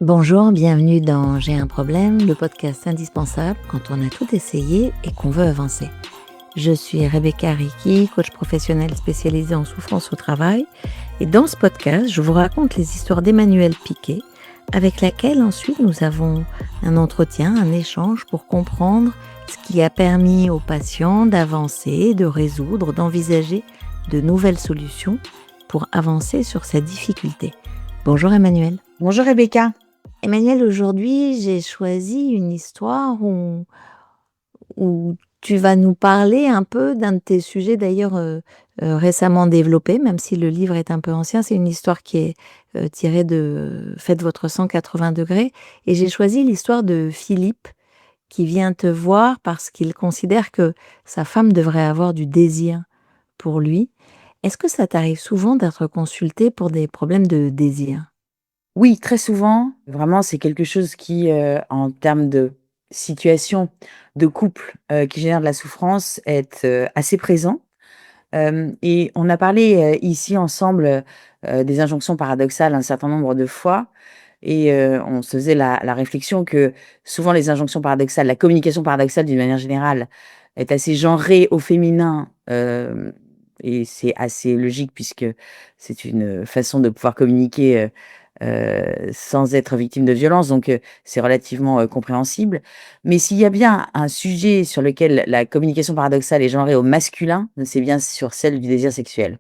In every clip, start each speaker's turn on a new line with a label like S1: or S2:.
S1: Bonjour, bienvenue dans J'ai un problème, le podcast indispensable quand on a tout essayé et qu'on veut avancer. Je suis Rebecca Ricci, coach professionnel spécialisée en souffrance au travail, et dans ce podcast, je vous raconte les histoires d'Emmanuelle Piquet, avec laquelle ensuite nous avons un entretien, un échange pour comprendre ce qui a permis aux patients d'avancer, de résoudre, d'envisager de nouvelles solutions pour avancer sur cette difficulté. Bonjour Emmanuelle.
S2: Bonjour Rebecca.
S1: Emmanuelle, aujourd'hui, j'ai choisi une histoire où tu vas nous parler un peu d'un de tes sujets d'ailleurs récemment développé, même si le livre est un peu ancien. C'est une histoire qui est tirée de Faites votre 180 degrés. Et j'ai choisi l'histoire de Philippe qui vient te voir parce qu'il considère que sa femme devrait avoir du désir pour lui. Est-ce que ça t'arrive souvent d'être consulté pour des problèmes de désir?
S2: Oui, très souvent, vraiment, c'est quelque chose qui, en termes de situation de couple, qui génère de la souffrance, est, assez présent. Et on a parlé, ici ensemble, des injonctions paradoxales un certain nombre de fois et on se faisait la réflexion que souvent les injonctions paradoxales, la communication paradoxale d'une manière générale est assez genrée au féminin, et c'est assez logique puisque c'est une façon de pouvoir communiquer, sans être victime de violence, donc c'est relativement, compréhensible. Mais s'il y a bien un sujet sur lequel la communication paradoxale est genrée au masculin, c'est bien sur celle du désir sexuel.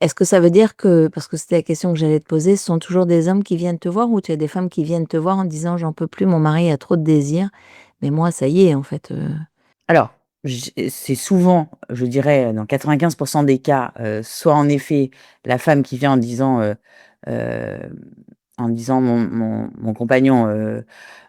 S1: Est-ce que ça veut dire que, parce que c'était la question que j'allais te poser, ce sont toujours des hommes qui viennent te voir ou tu as des femmes qui viennent te voir en disant: «J'en peux plus, mon mari a trop de désir, mais moi ça y est en fait,
S2: Alors, c'est souvent, je dirais, dans 95 des cas, soit en effet la femme qui vient hem, en disant: «Mon compagnon,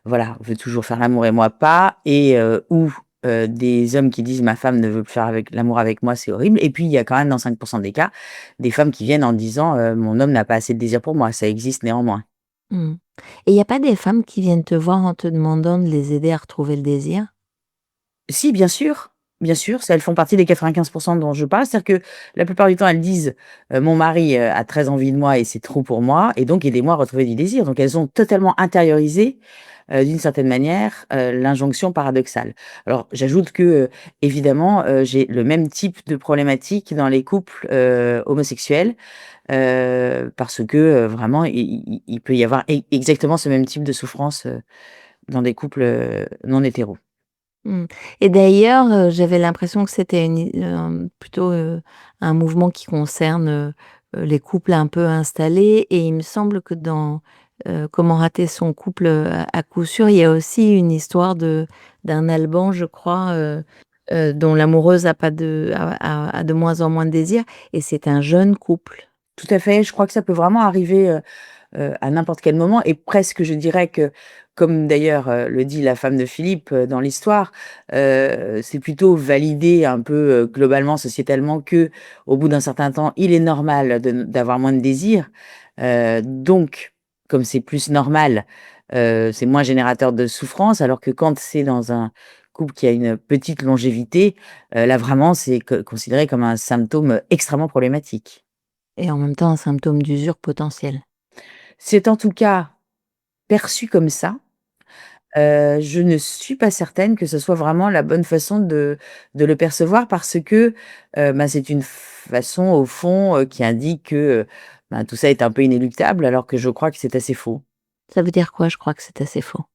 S2: voilà, veut toujours faire l'amour et moi pas» et ou des hommes qui disent: «Ma femme ne veut plus faire avec l'amour avec moi, c'est horrible» et puis il y a quand même dans 5 des cas, des femmes qui viennent en disant: «Mon homme n'a pas assez de désir pour moi». Ça existe néanmoins.
S1: mmh» et il y a pas des femmes qui viennent te voir en te demandant de les aider à retrouver le désir?
S2: Si, bien sûr, ça elles font partie des 95 dont je parle. C'est-à-dire que la plupart du temps, elles disent: «Mon mari, a très envie de moi et c'est trop pour moi et donc aidez-moi à retrouver du désir». Donc elles ont totalement intériorisé, d'une certaine manière, l'injonction paradoxale. Alors j'ajoute que, évidemment, j'ai le même type de problématique dans les couples, homosexuels, parce que, vraiment il peut y avoir exactement ce même type de souffrance, dans des couples, non hétéros.
S1: Mmh et d'ailleurs, j'avais l'impression que c'était plutôt, un mouvement qui concerne, les couples un peu installés et il me semble que dans, Comment rater son couple, à coup sûr, il y a aussi une histoire d'un Alban, je crois, dont l'amoureuse a de moins en moins de désir et c'est un jeune couple.
S2: Tout à fait, je crois que ça peut vraiment arriver, à n'importe quel moment et presque je dirais que, comme d'ailleurs, le dit la femme de Philippe, dans l'histoire, c'est plutôt validé un peu, globalement, sociétalement que, au bout d'un certain temps, il est normal d'avoir moins de désir. Donc comme c'est plus normal, c'est moins générateur de souffrance alors que quand c'est dans un couple qui a une petite longévité, là vraiment c'est considéré comme un symptôme extrêmement problématique.
S1: Et en même temps un symptôme d'usure potentielle.
S2: C'est en tout cas perçu comme ça. Je ne suis pas certaine que ce soit vraiment la bonne façon de le percevoir parce que, bah, c'est une façon au fond, qui indique que, ben, tout ça est un peu inéluctable alors que je crois que c'est assez faux.
S1: Ça veut dire quoi? Je crois que c'est assez faux.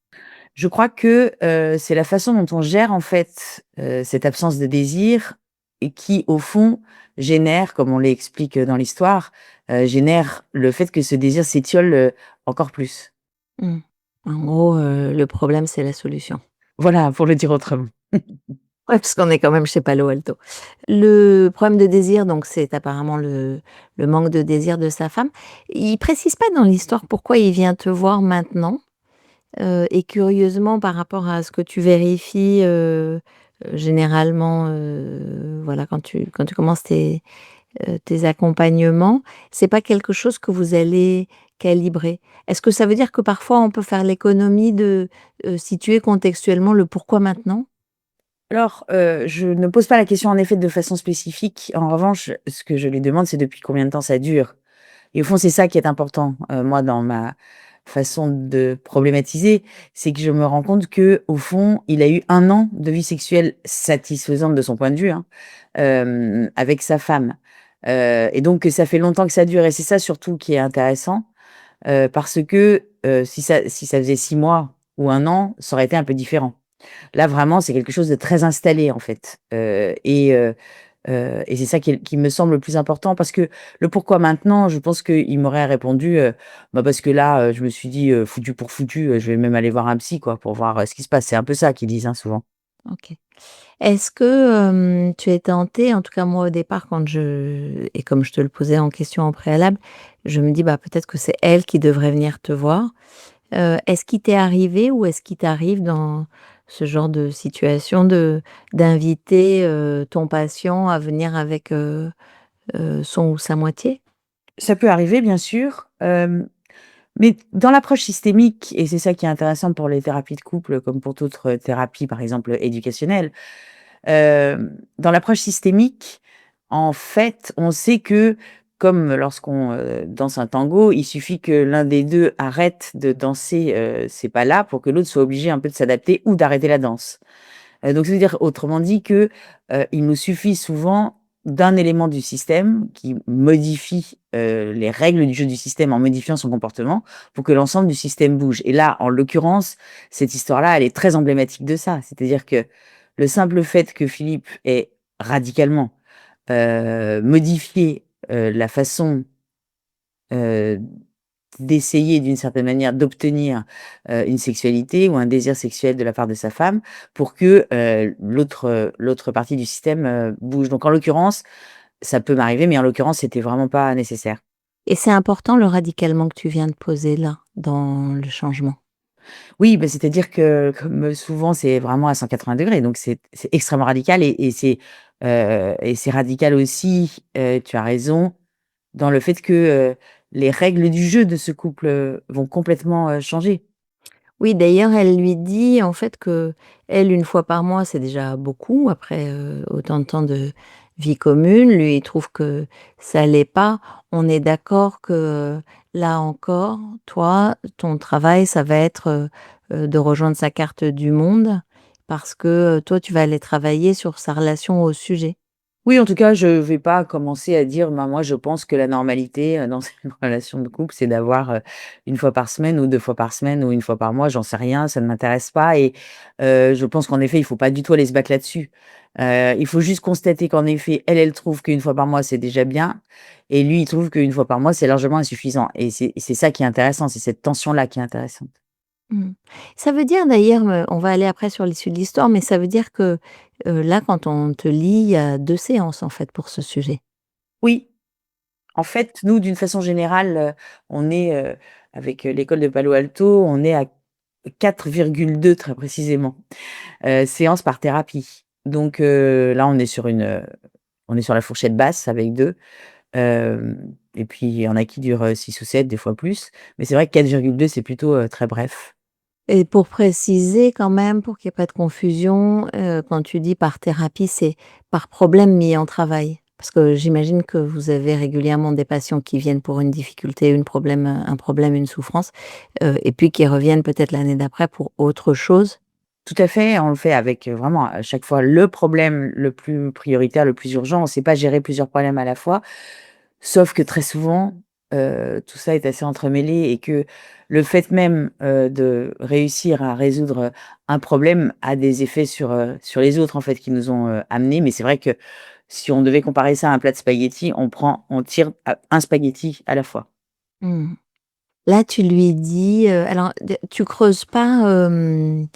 S2: Je crois que, c'est la façon dont on gère en fait, cette absence de désir et qui au fond génère, comme on l'explique, dans l'histoire, génère le fait que ce désir s'étiole, encore plus.
S1: Mmh. En gros, le problème, c'est la solution.
S2: Voilà, pour le dire autrement.
S1: Ouais, parce qu'on est quand même chez Palo Alto. Le problème de désir, donc c'est apparemment le manque de désir de sa femme. Il précise pas dans l'histoire pourquoi il vient te voir maintenant, et curieusement par rapport à ce que tu vérifies, généralement, voilà quand tu commences tes accompagnements, c'est pas quelque chose que vous allez calibrer? Est-ce que ça veut dire que parfois on peut faire l'économie de, situer contextuellement le pourquoi maintenant?
S2: Alors, je ne pose pas la question en effet de façon spécifique. En revanche, ce que je lui demande, c'est depuis combien de temps ça dure et au fond, c'est ça qui est important, moi, dans façon de problématiser, c'est que je me rends compte que au fond, il a eu 1 an de vie sexuelle satisfaisante de son point de vue, hein, avec sa femme, et donc que ça fait longtemps que ça dure et c'est ça surtout qui est intéressant, parce que, si ça faisait 6 mois ou 1 an, ça aurait été un peu différent. Là, vraiment, c'est quelque chose de très installé, en fait, et c'est ça qui me semble le plus important parce que le pourquoi maintenant, je pense qu'il m'aurait répondu, bah, parce que là, je me suis dit, «Foutu pour foutu, je vais même aller voir un psy, quoi, pour voir, ce qui se passe». C'est un peu ça qu'ils disent, hein, souvent.
S1: OK. Est-ce que, tu es tenté, en tout cas moi au départ et comme je te le posais en question en préalable, je me dis: «Bah, peut-être que c'est elle qui devrait venir te voir». Est-ce qu'il t'est arrivé ou est-ce qu'il t'arrive dans ce genre de situation d'inviter, ton patient à venir avec, son ou sa moitié?
S2: Ça peut arriver, bien sûr, mais dans l'approche systémique et c'est ça qui est intéressant pour les thérapies de couple, comme pour d'autres thérapies, par exemple, éducationnelles. Dans l'approche systémique, en fait, on sait que comme lorsqu'on, danse un tango, il suffit que l'un des 2 arrête de danser, ces pas-là pour que l'autre soit obligé un peu de s'adapter ou d'arrêter la danse. Donc ça veut dire autrement dit que, il nous suffit souvent d'un élément du système qui modifie, les règles du jeu du système en modifiant son comportement pour que l'ensemble du système bouge et là, en l'occurrence, cette histoire-là, elle est très emblématique de ça. C'est-à-dire que le simple fait que Philippe ait radicalement, modifié, la façon, heu, d'essayer d'une certaine manière d'obtenir, une sexualité ou un désir sexuel de la part de sa femme pour que, l'autre partie du système, bouge. Donc en l'occurrence, ça peut m'arriver, mais en l'occurrence, c'était vraiment pas nécessaire.
S1: Et c'est important le radicalement que tu viens de poser là, dans le changement?
S2: Oui, bah, c'est-à-dire que comme souvent, c'est vraiment à 180°, donc c'est extrêmement radical et c'est radical aussi, tu as raison, dans le fait que, les règles du jeu de ce couple, vont complètement, changer.
S1: Oui, d'ailleurs, elle lui dit en fait que elle, une fois par mois, c'est déjà beaucoup après, autant de temps de vie commune. Lui, il trouve que ça l'est pas. On est d'accord que, là encore, toi, ton travail, ça va être, de rejoindre sa carte du monde parce que, toi, tu vas aller travailler sur sa relation au sujet.
S2: Oui, en tout cas, je vais pas commencer à dire: «Ben, moi, je pense que la normalité, dans une relation de couple, c'est d'avoir, 1 fois par semaine ou 2 fois par semaine ou 1 fois par mois», j'en sais rien, ça ne m'intéresse pas et je pense qu'en effet, il faut pas du tout aller se battre là-dessus. Il faut juste constater qu'en effet, elle trouve qu'1 fois par mois, c'est déjà bien et lui, il trouve qu'1 fois par mois, c'est largement insuffisant et c'est ça qui est intéressant, c'est cette tension-là qui est intéressante.
S1: Mmh. Ça veut dire d'ailleurs, on va aller après sur l'issue de l'histoire, mais ça veut dire que, là, quand on te lit, il y a 2 séances, en fait, pour ce sujet?
S2: Oui. En fait, nous, d'une façon générale, on est, avec, l'école de Palo Alto, on est à 4,2 très précisément, séances par thérapie. Donc, là, on est sur la fourchette basse avec 2, et puis il y en a qui durent, 6 ou 7, des fois plus. Mais c'est vrai que 4,2 c'est plutôt, très bref.
S1: Et pour préciser quand même, pour qu'il y ait pas de confusion, quand tu dis par thérapie, c'est par problème mis en travail? Parce que j'imagine que vous avez régulièrement des patients qui viennent pour une difficulté, un problème, une souffrance, et puis qui reviennent peut-être l'année d'après pour autre chose?
S2: Tout à fait, on le fait avec, vraiment à chaque fois le problème le plus prioritaire, le plus urgent. On ne sait pas gérer plusieurs problèmes à la fois. Sauf que très souvent, tout ça est assez entremêlé et que le fait même, de réussir à résoudre, un problème a des effets sur les autres en fait qui nous ont, amenés. Mais c'est vrai que si on devait comparer ça à un plat de spaghettis, on tire à un spaghetti à la fois.
S1: Mmh. Là, tu lui dis, alors d tu creuses pas, ne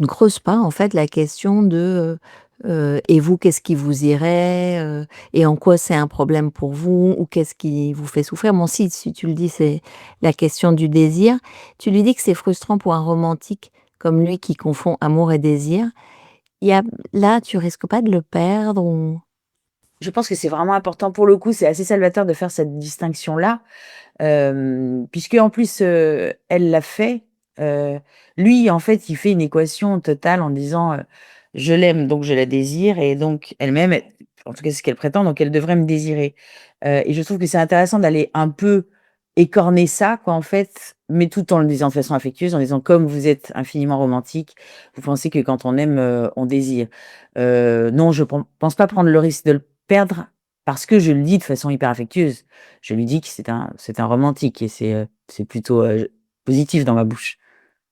S1: creuse pas en fait la question de, et vous qu'est-ce qui vous irait, et en quoi c'est un problème pour vous? Ou qu'est-ce qui vous fait souffrir? Bon si tu le dis, c'est la question du désir. Tu lui dis que c'est frustrant pour un romantique comme lui qui confond amour et désir. Il y a Là, tu risques pas de le perdre ou?
S2: Je pense que c'est vraiment important pour le coup, c'est assez salvateur de faire cette distinction-là. Puisque en plus, elle l'a fait, heu, lui, en fait, il fait une équation totale en disant, «Je l'aime, donc je la désire et donc elle m'aime, en tout cas, c'est ce qu'elle prétend, donc elle devrait me désirer». Et je trouve que c'est intéressant d'aller un peu, écorner ça, quoi, en fait, mais tout en le disant de façon affectueuse, en disant: «Comme vous êtes infiniment romantique, vous pensez que quand on aime, on désire». Non, je pense pas prendre le risque de le perdre parce que je le dis de façon hyper affectueuse. Je lui dis que c'est un romantique et c'est plutôt, positif dans ma bouche.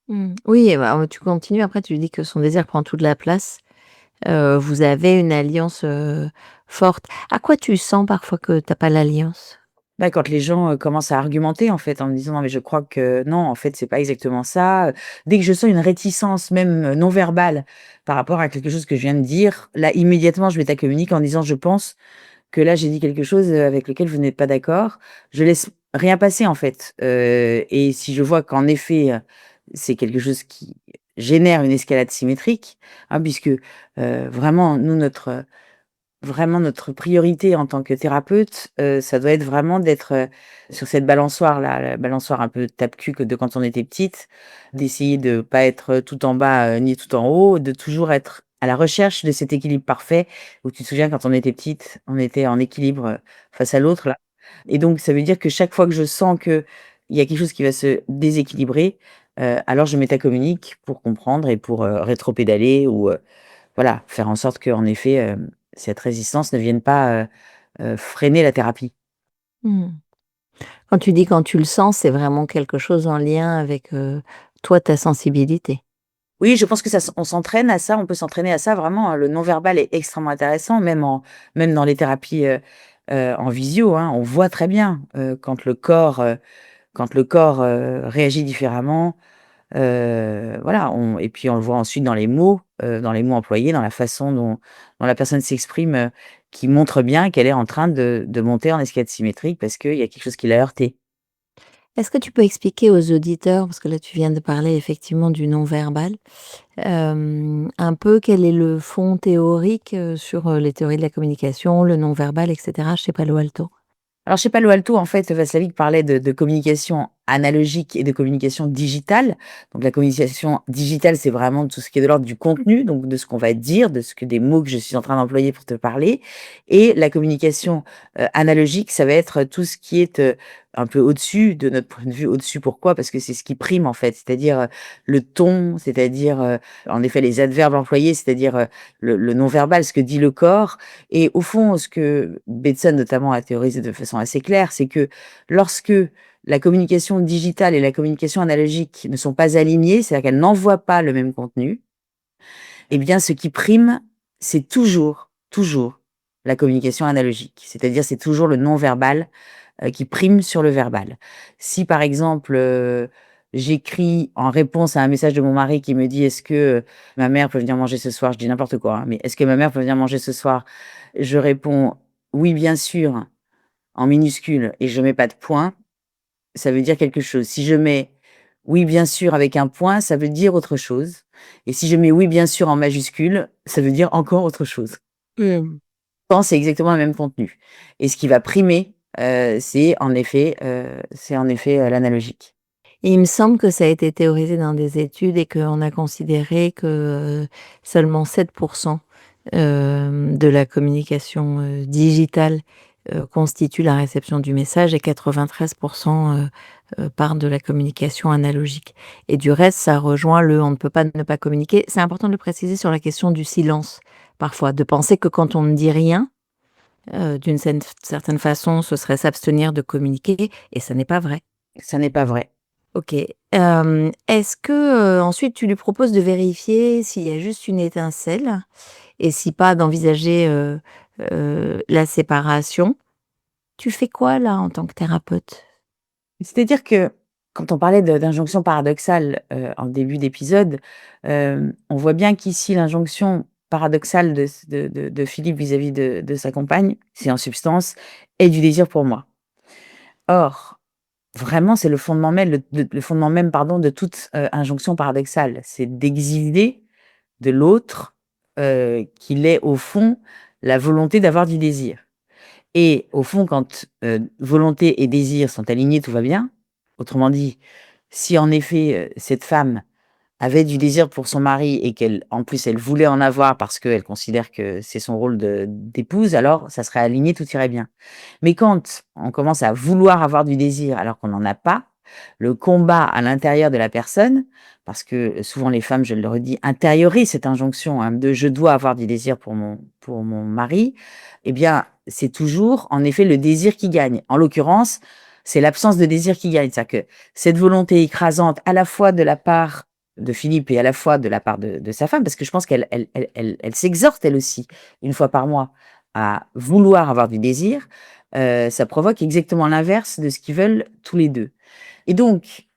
S1: Mmh. Oui, bah, tu continues après tu dis que son désir prend toute la place. Vous avez une alliance, forte. À quoi tu sens parfois que tu as pas l'alliance?
S2: Bah, quand les gens, commencent à argumenter, en fait, en me disant: «Non, mais je crois que non, en fait, c'est pas exactement ça», dès que je sens une réticence, même, non verbale, par rapport à quelque chose que je viens de dire, là, immédiatement, je métacommunique en disant: «Je pense que là, j'ai dit quelque chose, avec lequel vous n'êtes pas d'accord». Je laisse rien passer, en fait, et si je vois qu'en effet, c'est quelque chose qui génère une escalade symétrique, hein, puisque, vraiment, nous, notre priorité en tant que thérapeute, ça doit être vraiment d'être, sur cette balançoire-là, la balançoire un peu tape-cul que de quand on était petite, d'essayer de pas être tout en bas, ni tout en haut, de toujours être à la recherche de cet équilibre parfait, où tu te souviens quand on était petite, on était en équilibre, face à l'autre là et donc ça veut dire que chaque fois que je sens qu'il y a quelque chose qui va se déséquilibrer, alors je métacommunique pour comprendre et pour, rétropédaler ou, voilà, faire en sorte qu'en effet, cette résistance ne vienne pas, freiner la thérapie.
S1: Mmh. Quand tu dis: «Quand tu le sens», c'est vraiment quelque chose en lien avec, toi, ta sensibilité?
S2: Oui, je pense que ça on s'entraîne à ça, on peut s'entraîner à ça vraiment, hein. Le non-verbal est extrêmement intéressant, même dans les thérapies, en visio, hein. On voit très bien, quand le corps réagit différemment. Voilà, et puis on le voit ensuite dans les mots employés, dans la façon dont la personne s'exprime, qui montre bien qu'elle est en train de monter en escalade symétrique parce qu'il y a quelque chose qui l'a heurtée.
S1: Est-ce que tu peux expliquer aux auditeurs, parce que là tu viens de parler effectivement du non-verbal, un peu quel est le fond théorique, sur, les théories de la communication, le non-verbal et cetera chez Palo Alto?
S2: Alors chez Palo Alto, en fait, Václavic parlait de communication analogique et de communication digitale. Donc la communication digitale, c'est vraiment tout ce qui est de l'ordre du contenu, donc de ce qu'on va dire, de ce que des mots que je suis en train d'employer pour te parler. Et la communication, analogique, ça va être tout ce qui est, un peu au-dessus de notre point de vue. Au-dessus, pourquoi? Parce que c'est ce qui prime, en fait. C'est-à-dire, le ton, c'est-à-dire, en effet, les adverbes employés, c'est-à-dire, le non-verbal, ce que dit le corps. Et au fond, ce que Bateson notamment a théorisé de façon assez claire, c'est que lorsque la communication digitale et la communication analogique ne sont pas alignées, c'est-à-dire qu'elles n'envoient pas le même contenu, eh bien, ce qui prime, c'est toujours, toujours la communication analogique. C'est-à-dire, c'est toujours le non-verbal, qui prime sur le verbal. Si par exemple, j'écris en réponse à un message de mon mari qui me dit: «Est-ce que, ma mère peut venir manger ce soir?» Je dis n'importe quoi, hein, mais: «Est-ce que ma mère peut venir manger ce soir?» Je réponds: «Oui, bien sûr», en minuscule et je mets pas de point, ça veut dire quelque chose. Si je mets «Oui, bien sûr» avec un point, ça veut dire autre chose et si je mets «Oui, bien sûr» en majuscule, ça veut dire encore autre chose.
S1: Mmh.
S2: Quand c'est exactement le même contenu et ce qui va primer, c'est en effet, l'analogique.
S1: Et il me semble que ça a été théorisé dans des études et qu'on a considéré que, seulement 7 de la communication, digitale, constitue la réception du message et 93 partent de la communication analogique et du reste, ça rejoint le «on ne peut pas ne pas communiquer». C'est important de le préciser sur la question du silence, parfois, de penser que quand on ne dit rien, d'une certaine façon, ce serait s'abstenir de communiquer et ça n'est pas vrai.
S2: Ça n'est pas vrai.
S1: OK. Est-ce que, ensuite tu lui proposes de vérifier s'il y a juste une étincelle et si pas d'envisager, la séparation? Tu fais quoi là en tant que thérapeute?
S2: C'est-à-dire que quand on parlait d'injonction paradoxale, en début d'épisode, on voit bien qu'ici l'injonction paradoxale de Philippe vis-à-vis de sa compagne, c'est en substance: «Aie du désir pour moi». Or, vraiment, c'est le fondement même, pardon, de toute, injonction paradoxale. C'est d'exiger de l'autre, qu'il ait au fond la volonté d'avoir du désir et au fond quand, volonté et désir sont alignés, tout va bien. Autrement dit, si en effet, cette femme avait du désir pour son mari et en plus, elle voulait en avoir parce qu'elle considère que c'est son rôle d'épouse, alors ça serait aligné, tout irait bien. Mais quand on commence à vouloir avoir du désir alors qu'on n'en a pas, le combat à l'intérieur de la personne, parce que souvent les femmes, je le redis, intériorisent cette injonction, hein, de «je dois avoir du désir pour mon mari», eh bien, c'est toujours en effet le désir qui gagne. En l'occurrence, c'est l'absence de désir qui gagne. C'est-à-dire que cette volonté écrasante à la fois de la part de Philippe et à la fois de la part de sa femme, parce que je pense qu'elle s'exhorte elle aussi, une fois par mois, à vouloir avoir du désir, ça provoque exactement l'inverse de ce qu'ils veulent tous les 2. Et donc,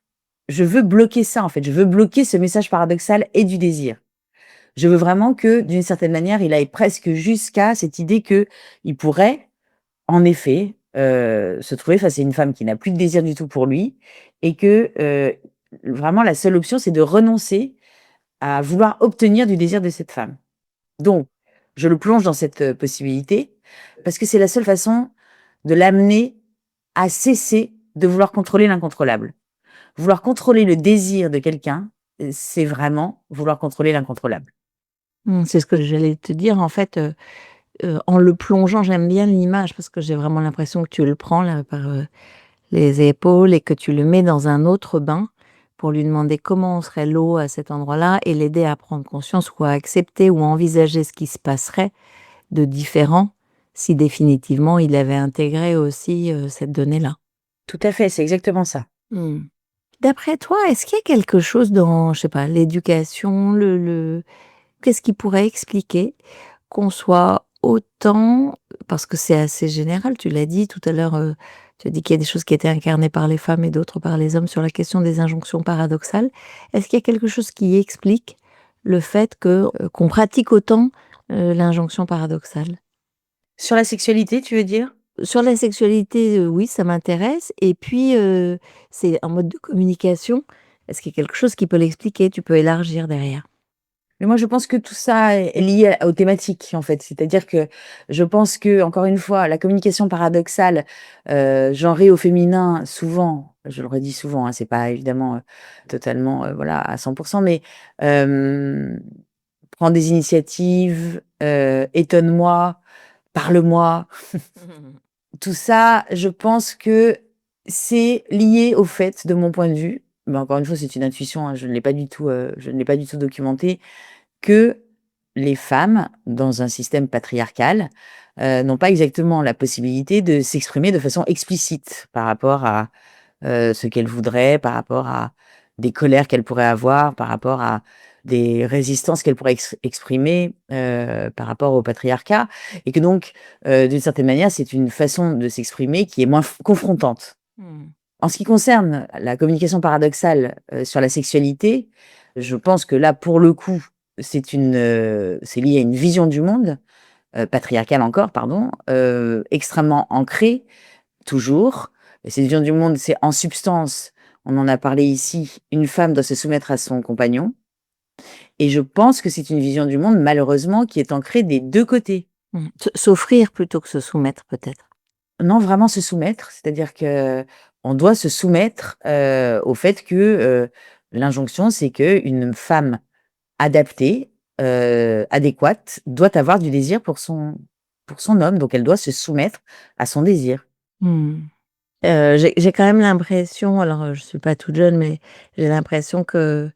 S2: je veux bloquer ça, en fait. Je veux bloquer ce message paradoxal et du désir. Je veux vraiment que, d'une certaine manière, il aille presque jusqu'à cette idée qu'il pourrait, en effet, se trouver face à une femme qui n'a plus de désir du tout pour lui et que, vraiment la seule option, c'est de renoncer à vouloir obtenir du désir de cette femme. Donc, je le plonge dans cette, possibilité parce que c'est la seule façon de l'amener à cesser de vouloir contrôler l'incontrôlable. Vouloir contrôler le désir de quelqu'un, c'est vraiment vouloir contrôler l'incontrôlable.
S1: C'est ce que j'allais te dire en fait, en le plongeant, j'aime bien l'image parce que j'ai vraiment l'impression que tu le prends là par, les épaules et que tu le mets dans un autre bain pour lui demander comment serait l'eau à cet endroit-là et l'aider à prendre conscience ou à accepter ou à envisager ce qui se passerait de différent si définitivement il avait intégré aussi, cette donnée-là.
S2: Tout à fait, c'est exactement ça.
S1: Mmh. D'après toi, est-ce qu'il y a quelque chose dans, je sais pas, l'éducation, le qu'est-ce qui pourrait expliquer qu'on soit autant, parce que c'est assez général, tu l'as dit tout à l'heure, tu as dit qu'il y a des choses qui étaient incarnées par les femmes et d'autres par les hommes sur la question des injonctions paradoxales. Est-ce qu'il y a quelque chose qui explique le fait que, qu'on pratique autant, l'injonction paradoxale?
S2: Sur la sexualité, tu veux dire?
S1: Sur la sexualité, oui, ça m'intéresse et puis, c'est un mode de communication. Est-ce qu'il y a quelque chose qui peut l'expliquer? Tu peux élargir derrière.
S2: Mais moi, je pense que tout ça est lié aux thématiques, en fait. C'est-à-dire que je pense que, encore une fois, la communication paradoxale, genrée au féminin, souvent, je le redis souvent, hein, c'est pas évidemment, totalement, voilà, à 100 mais, prends des initiatives, étonne-moi, parle-moi. Tout ça, je pense que c'est lié au fait, de mon point de vue, mais encore une fois, c'est une intuition, hein, je ne l'ai pas du tout documenté, que les femmes, dans un système patriarcal, n'ont pas exactement la possibilité de s'exprimer de façon explicite par rapport à, ce qu'elles voudraient, par rapport à des colères qu'elles pourraient avoir, par rapport à des résistances qu'elles pourraient exprimer, par rapport au patriarcat et que donc, d'une certaine manière, c'est une façon de s'exprimer qui est moins confrontante.
S1: Mmh.
S2: En ce qui concerne la communication paradoxale, sur la sexualité, je pense que là, pour le coup, c'est lié à une vision du monde, patriarcale encore, pardon, extrêmement ancrée, toujours. Et cette vision du monde, c'est en substance, on en a parlé ici, une femme doit se soumettre à son compagnon et je pense que c'est une vision du monde, malheureusement, qui est ancrée des 2 côtés.
S1: S'offrir plutôt que se soumettre peut-être?
S2: Non, vraiment se soumettre, c'est-à-dire qu'on doit se soumettre, au fait que, l'injonction, c'est qu'une femme adaptée, adéquate, doit avoir du désir pour son homme, donc elle doit se soumettre à son désir.
S1: Mmh. J'ai quand même l'impression, alors, je suis pas toute jeune, mais j'ai l'impression que,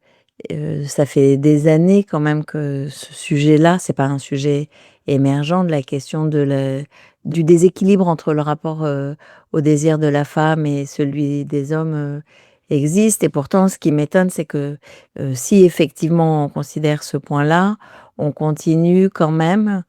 S1: ça fait des années quand même que ce sujet-là, c'est pas un sujet émergent de la question du déséquilibre entre le rapport, au désir de la femme et celui des hommes, existe et pourtant ce qui m'étonne, c'est que, si effectivement on considère ce point-là, on continue quand même,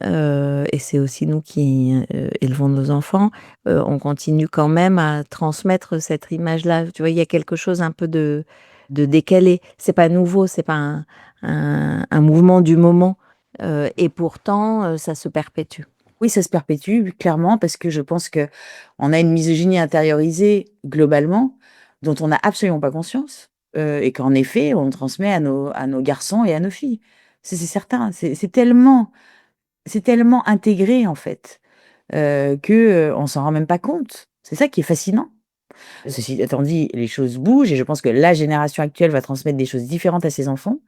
S1: et c'est aussi nous qui, élevons nos enfants, on continue quand même à transmettre cette image-là. Tu vois, il y a quelque chose un peu de décalé. C'est pas nouveau, c'est pas un mouvement du moment, et pourtant, ça se perpétue.
S2: Oui, ça se perpétue, clairement, parce que je pense qu'on a une misogynie intériorisée, globalement, dont on n'a absolument pas conscience, et qu'en effet, on transmet à nos garçons et à nos filles. C'est certain, c'est tellement intégré, en fait, que, on s'en rend même pas compte. C'est ça qui est fascinant. Ceci étant dit, les choses bougent et je pense que la génération actuelle va transmettre des choses différentes à ses enfants.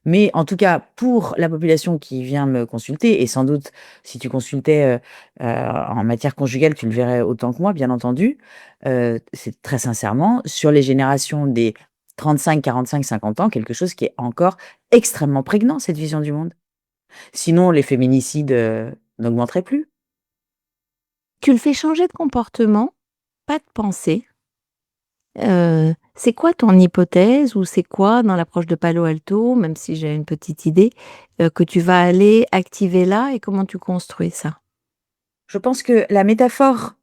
S2: Mais en tout cas, pour la population qui vient me consulter et sans doute si tu consultais, en matière conjugale, tu le verrais autant que moi, bien entendu. C'est très sincèrement sur les générations des 35, 45, 50 ans, quelque chose qui est encore extrêmement prégnant, cette vision du monde. Sinon les féminicides, n'augmenteraient plus.
S1: Tu le fais changer de comportement, pas de pensée. C'est quoi ton hypothèse ou c'est quoi dans l'approche de Palo Alto, même si j'ai une petite idée, que tu vas aller activer là et comment tu construis ça?
S2: Je pense que la métaphore,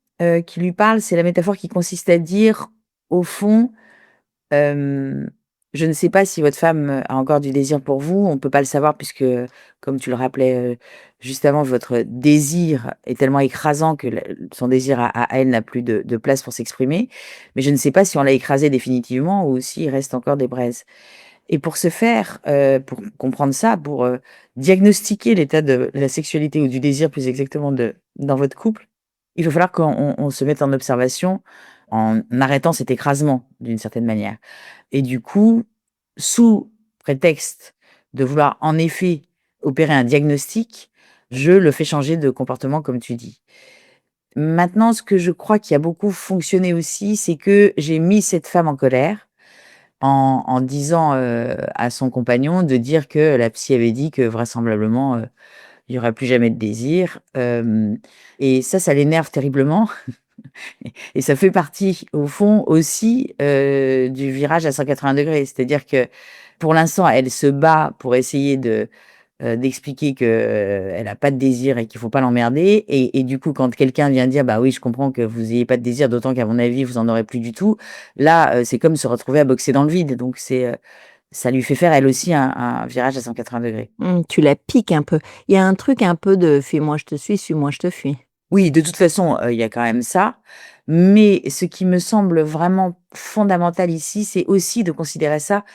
S2: qui lui parle, c'est la métaphore qui consiste à dire, au fond, hem, je ne sais pas si votre femme, a encore du désir pour vous, on ne peut pas le savoir puisque, comme tu le rappelais, juste avant, votre désir est tellement écrasant que le son désir à elle n'a plus de place pour s'exprimer. Mais je ne sais pas si on l'a écrasé définitivement ou s'il reste encore des braises. Et pour ce faire, pour comprendre ça, pour, diagnostiquer l'état de la sexualité ou du désir plus exactement dans votre couple, il va falloir qu'on se mette en observation en arrêtant cet écrasement d'une certaine manière. Et du coup, sous prétexte de vouloir en effet opérer un diagnostic, je le fais changer de comportement comme tu dis. Maintenant, ce que je crois qui a beaucoup fonctionné aussi, c'est que j'ai mis cette femme en colère en disant, à son compagnon de dire que la psy avait dit que vraisemblablement, il y aurait plus jamais de désir, et ça l'énerve terriblement et ça fait partie au fond aussi, du virage à 180°. C'est-à-dire que pour l'instant, elle se bat pour essayer d'expliquer que, elle a pas de désir et qu'il faut pas l'emmerder et du coup, quand quelqu'un vient dire: «Bah oui, je comprends que vous ayez pas de désir, d'autant qu'à mon avis, vous en aurez plus du tout». Là, c'est comme se retrouver à boxer dans le vide, donc ça lui fait faire elle aussi un virage à 180°.
S1: Mmh, tu la piques un peu. Il y a un truc un peu de: «Fuis-moi, je te suis-moi, je te fuis».
S2: Oui, de toute façon, il y a quand même ça, mais ce qui me semble vraiment fondamental ici, c'est aussi de considérer ça,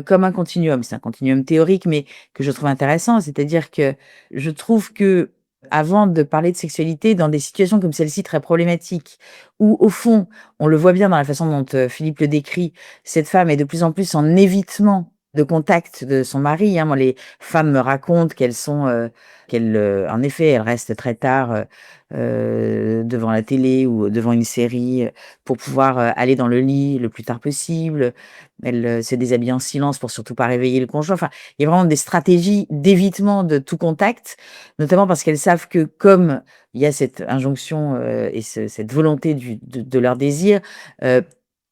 S2: comme un continuum. C'est un continuum théorique, mais que je trouve intéressant. C'est-à-dire que je trouve que avant de parler de sexualité dans des situations comme celle-ci très problématiques, où au fond, on le voit bien dans la façon dont, Philippe le décrit, cette femme est de plus en plus en évitement de contact de son mari, hein. Moi, les femmes me racontent qu'elles sont, en effet, elles restent très tard, devant la télé ou devant une série, pour pouvoir, aller dans le lit le plus tard possible. Elles, se déshabillent en silence pour surtout pas réveiller le conjoint. Enfin, il y a vraiment des stratégies d'évitement de tout contact, notamment parce qu'elles savent que comme il y a cette injonction, et cette volonté de leur désir, heu,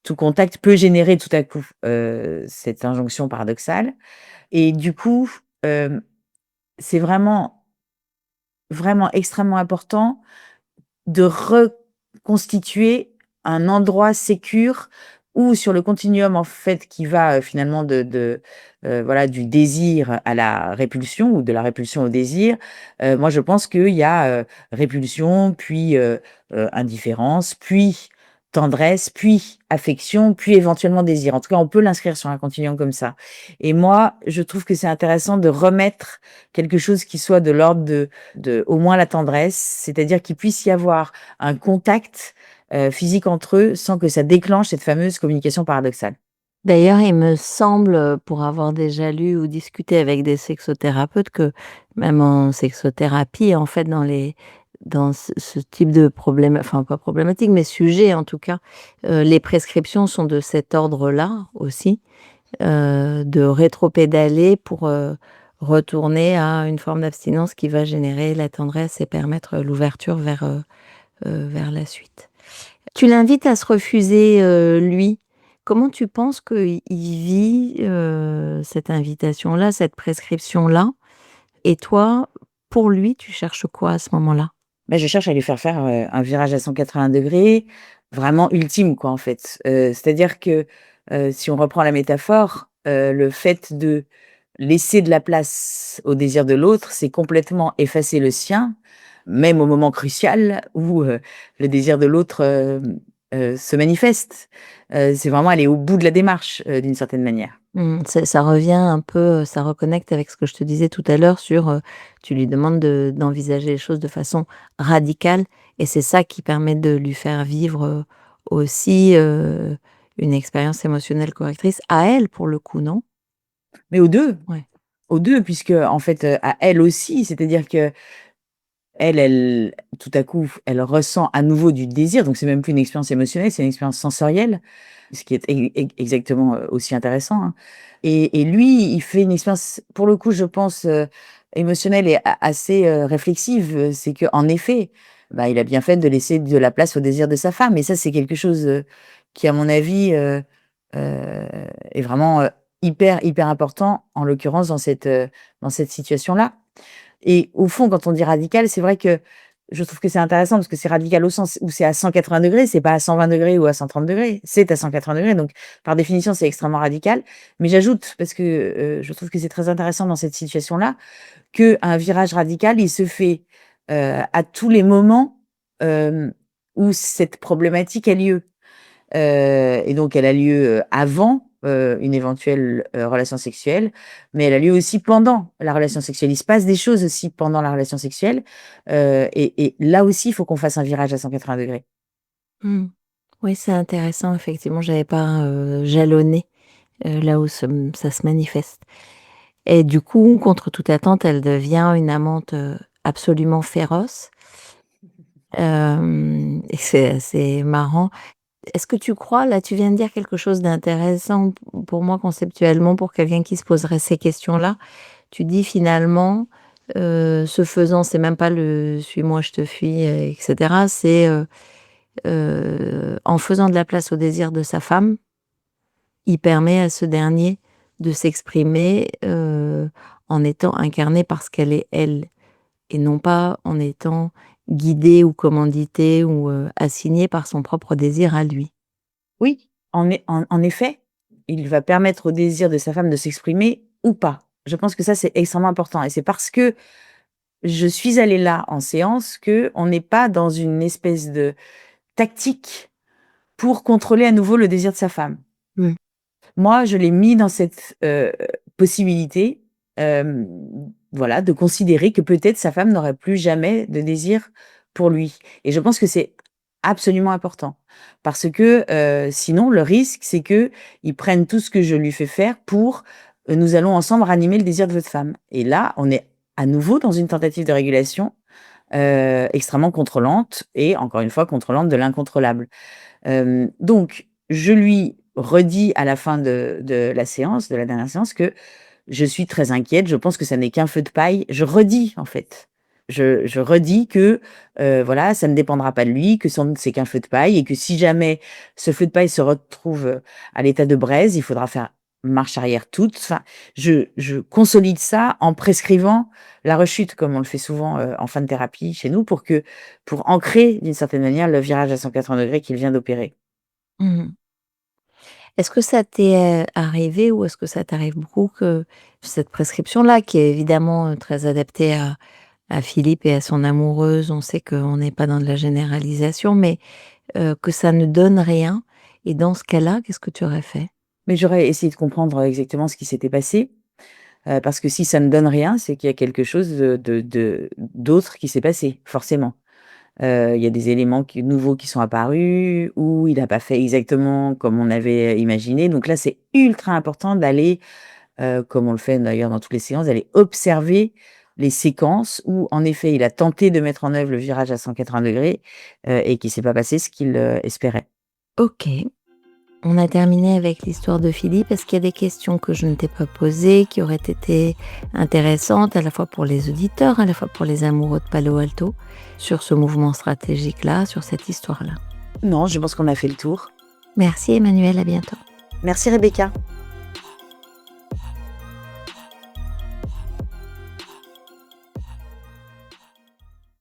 S2: tout contact peut générer tout à coup, cette injonction paradoxale et du coup, c'est vraiment, vraiment extrêmement important de reconstituer un endroit sécure où sur le continuum en fait qui va, finalement voilà du désir à la répulsion ou de la répulsion au désir, moi je pense qu'il y a, répulsion, puis, indifférence, puis tendresse, puis affection, puis éventuellement désir. En tout cas, on peut l'inscrire sur un continuum comme ça et moi, je trouve que c'est intéressant de remettre quelque chose qui soit de l'ordre de au moins la tendresse, c'est-à-dire qu'il puisse y avoir un contact, physique entre eux sans que ça déclenche cette fameuse communication paradoxale.
S1: D'ailleurs, il me semble, pour avoir déjà lu ou discuté avec des sexothérapeutes que même en sexothérapie, en fait, dans ce type de problème enfin pas problématique, mais sujet en tout cas, les prescriptions sont de cet ordre-là aussi, de rétropédaler pour, retourner à une forme d'abstinence qui va générer la tendresse et permettre l'ouverture vers la suite. Tu l'invites à se refuser, lui. Comment tu penses qu'il vit, cette invitation-là, cette prescription-là? Et toi, pour lui, tu cherches quoi à ce moment-là?
S2: Bah, je cherche à lui faire, un virage à 180°, vraiment ultime quoi, en fait. C'est-à-dire que, si on reprend la métaphore, le fait de laisser de la place au désir de l'autre, c'est complètement effacer le sien, même au moment crucial où, le désir de l'autre, se manifeste. C'est vraiment aller au bout de la démarche, d'une certaine manière.
S1: Mmh, ça revient un peu, ça reconnecte avec ce que je te disais tout à l'heure sur, tu lui demandes d'envisager les choses de façon radicale et c'est ça qui permet de lui faire vivre, aussi, une expérience émotionnelle correctrice à elle, pour le coup, non?
S2: Mais
S1: Ouais.
S2: aux 2 puisque, en fait, à elle aussi, c'est-à-dire que elle, tout à coup, elle ressent à nouveau du désir, donc c'est même plus une expérience émotionnelle, c'est une expérience sensorielle, ce qui est exactement, aussi intéressant, hein, et lui, il fait une expérience, pour le coup, je pense, émotionnelle et assez, réflexive. C'est qu'en effet, bah, il a bien fait de laisser de la place au désir de sa femme, et ça, c'est quelque chose, qui, à mon avis, heu, est vraiment, hyper, hyper important, en l'occurrence dans cette situation-là. Et au fond, quand on dit radical, c'est vrai que je trouve que c'est intéressant parce que c'est radical au sens où c'est à 180°, c'est pas à 120° ou à 130°, c'est à 180°, donc par définition, c'est extrêmement radical. Mais j'ajoute, parce que, je trouve que c'est très intéressant dans cette situation-là, qu'un virage radical, il se fait, à tous les moments, où cette problématique a lieu. Et donc elle a lieu, avant, une éventuelle, relation sexuelle, mais elle a lieu aussi pendant la relation sexuelle. Il se passe des choses aussi pendant la relation sexuelle, et là aussi, il faut qu'on fasse un virage à 180°.
S1: Mmh. Oui, c'est intéressant effectivement, j'avais pas, jalonné, là où ça se manifeste et du coup, contre toute attente, elle devient une amante, absolument féroce, et c'est assez marrant. Est-ce que tu crois là, tu viens de dire quelque chose d'intéressant pour moi conceptuellement, pour quelqu'un qui se poserait ces questions-là. Tu dis finalement, ce faisant, c'est même pas le «suis-moi, je te fuis», et cetera, c'est, en faisant de la place au désir de sa femme, il permet à ce dernier de s'exprimer, en étant incarné par ce qu'elle est elle et non pas en étant guidé ou commandité ou, assigné par son propre désir à lui.
S2: Oui, en effet, il va permettre au désir de sa femme de s'exprimer ou pas. Je pense que ça, c'est extrêmement important, et c'est parce que je suis allée là en séance qu'on n'est pas dans une espèce de tactique pour contrôler à nouveau le désir de sa femme.
S1: Mmh.
S2: Moi, je l'ai mis dans cette, possibilité, hem, voilà, de considérer que peut-être sa femme n'aurait plus jamais de désir pour lui, et je pense que c'est absolument important parce que, sinon le risque, c'est qu'il prenne tout ce que je lui fais faire pour, «Nous allons ensemble ranimer le désir de votre femme», et là, on est à nouveau dans une tentative de régulation, extrêmement contrôlante et encore une fois contrôlante de l'incontrôlable. Donc je lui redis à la fin de la séance, de la dernière séance, que je suis très inquiète, je pense que ça n'est qu'un feu de paille. Je redis, en fait. Je redis que, voilà, ça ne dépendra pas de lui, que c'est qu'un feu de paille, et que si jamais ce feu de paille se retrouve, à l'état de braise, il faudra faire marche arrière toute. Enfin, je consolide ça en prescrivant la rechute, comme on le fait souvent, en fin de thérapie chez nous, pour ancrer d'une certaine manière le virage à 180° qu'il vient d'opérer.
S1: Mmh. Est-ce que ça t'est, arrivé ou est-ce que ça t'arrive beaucoup que cette prescription-là, qui est évidemment, très adaptée à Philippe et à son amoureuse, on sait qu'on n'est pas dans de la généralisation, mais que ça ne donne rien et dans ce cas-là, qu'est-ce que tu aurais fait?
S2: Mais j'aurais essayé de comprendre exactement ce qui s'était passé, parce que si ça ne donne rien, c'est qu'il y a quelque chose d'autre qui s'est passé, forcément. Il y a des éléments nouveaux qui sont apparus, ou il n'a pas fait exactement comme on avait imaginé. Donc là, c'est ultra important d'aller, comme on le fait d'ailleurs dans toutes les séances, d'aller observer les séquences où, en effet, il a tenté de mettre en œuvre le virage à 180°, et qu'il s'est pas passé ce qu'il, espérait.
S1: OK. On a terminé avec l'histoire de Philippe. Est-ce qu'il y a des questions que je ne t'ai pas posées, qui auraient été intéressantes à la fois pour les auditeurs, à la fois pour les amoureux de Palo Alto, sur ce mouvement stratégique-là, sur cette histoire-là?
S2: Non, je pense qu'on a fait le tour.
S1: Merci Emmanuel, à bientôt.
S2: Merci Rebecca.